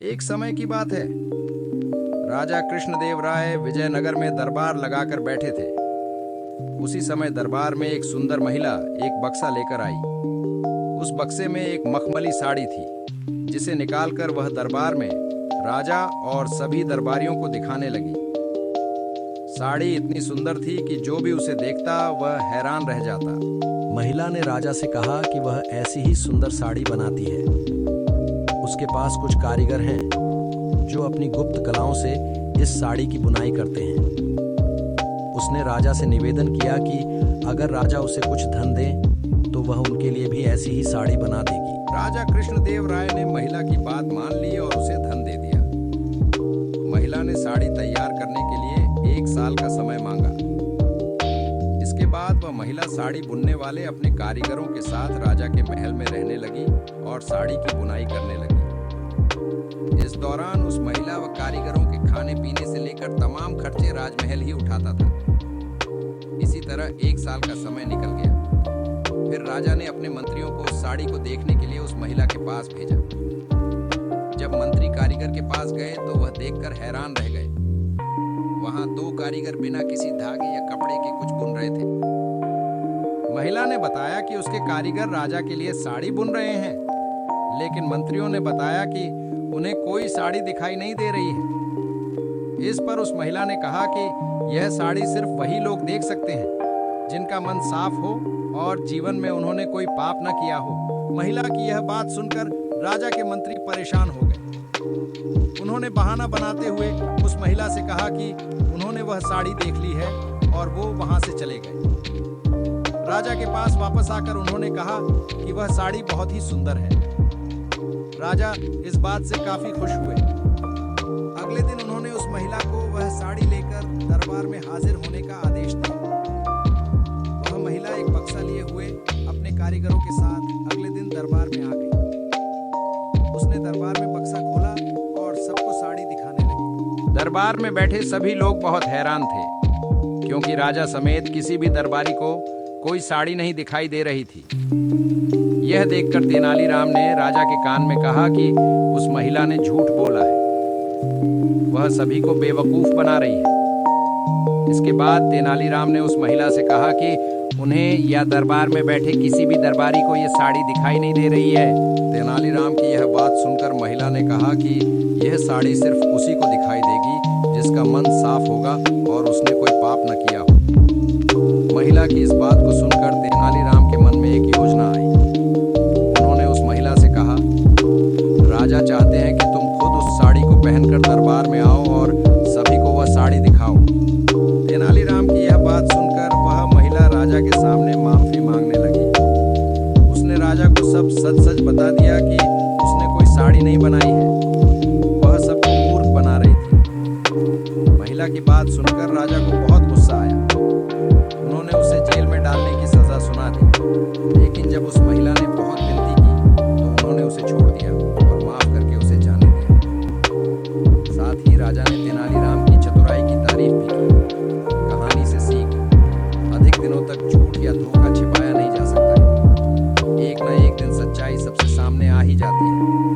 एक समय की बात है। राजा कृष्णदेव राय विजयनगर में दरबार लगाकर बैठे थे। उसी समय दरबार में एक सुंदर महिला एक बक्सा लेकर आई। उस बक्से में एक मखमली साड़ी थी, जिसे निकालकर वह दरबार में राजा और सभी दरबारियों को दिखाने लगी। साड़ी इतनी सुंदर थी कि जो भी उसे देखता वह हैरान रह जाता। महिला ने राजा से कहा कि वह ऐसी ही सुंदर साड़ी बनाती है। उसके पास कुछ कारीगर हैं जो अपनी गुप्त कलाओं से इस साड़ी की बुनाई करते हैं। उसने राजा से निवेदन किया कि अगर राजा उसे कुछ धन दे तो वह उनके लिए भी ऐसी ही साड़ी बना देगी। राजा कृष्णदेव राय ने महिला की बात मान ली और उसे धन दे दिया। महिला ने साड़ी तैयार करने के लिए 1 साल का समय मांगा। इसके बाद वह महिला साड़ी बुनने वाले अपने कारीगरों के साथ राजा के महल में रहने लगी और साड़ी की बुनाई करने लगी। इस दौरान उस महिला व कारीगरों के खाने पीने से लेकर तमाम खर्चे राजमहल ही उठाता था। इसी तरह 1 साल का समय निकल गया। फिर राजा ने अपने मंत्रियों को उस साड़ी को देखने के लिए उस महिला के पास भेजा। जब मंत्री कारीगर के पास गए तो वह देखकर हैरान रह गए। वहां 2 कारीगर बिना किसी धागे या कपड़े के कुछ बुन रहे थे। महिला ने बताया कि उसके कारीगर राजा के लिए साड़ी बुन रहे हैं, लेकिन मंत्रियों ने बताया कि उन्हें कोई साड़ी दिखाई नहीं दे रही है। इस पर उस महिला ने कहा कि यह साड़ी सिर्फ वही लोग देख सकते हैं जिनका मन साफ हो और जीवन में उन्होंने कोई पाप न किया हो। महिला की यह बात सुनकर राजा के मंत्री परेशान हो गए। उन्होंने बहाना बनाते हुए उस महिला से कहा कि उन्होंने वह साड़ी देख ली है और वो वहां से चले गए। राजा के पास वापस आकर उन्होंने कहा कि वह साड़ी बहुत ही सुंदर है। राजा इस बात से काफी खुश हुए। अगले दिन उन्होंने उस महिला को वह साड़ी लेकर दरबार में हाजिर होने का आदेश दिया। वह महिला एक बक्सा लिए हुए अपने कारीगरों के साथ अगले दिन दरबार में आ गई। उसने दरबार में बक्सा खोला और सबको साड़ी दिखाने लगी। दरबार में बैठे सभी लोग बहुत हैरान थे, क्योंकि राजा समेत किसी भी दरबारी को कोई साड़ी नहीं दिखाई दे रही थी। यह देखकर तेनालीराम ने राजा के कान में कहा कि उस महिला ने झूठ बोला है, वह सभी को बेवकूफ बना रही है। इसके बाद तेनालीराम ने उस महिला से कहा कि उन्हें या दरबार में बैठे किसी भी दरबारी को यह साड़ी दिखाई नहीं दे रही है। तेनालीराम की यह बात सुनकर महिला ने कहा कि यह साड़ी सिर्फ उसी को दिखाई देगी जिसका मन साफ होगा और उसने कोई पाप न किया हो। महिला की इस बात को सुनकर तेनालीराम के मन में एक योजना आई। उन्होंने उस महिला से कहा, राजा चाहते हैं कि तुम खुद उस साड़ी को पहनकर दरबार में आओ और सभी को वह साड़ी दिखाओ। तेनालीराम की यह बात सुनकर वह महिला राजा के सामने माफी मांगने लगी। उसने राजा को सब सच सच बता दिया कि उसने कोई साड़ी नहीं बनाई है, वह सबको मूर्ख बना रही थी। महिला की बात सुनकर राजा को बहुत गुस्सा आया। उन्होंने उसे जेल में डालने की सजा सुना दी। लेकिन जब उस महिला ने बहुत विनती की तो उन्होंने उसे छोड़ दिया और माफ करके उसे जाने दिया। साथ ही राजा ने तेनालीराम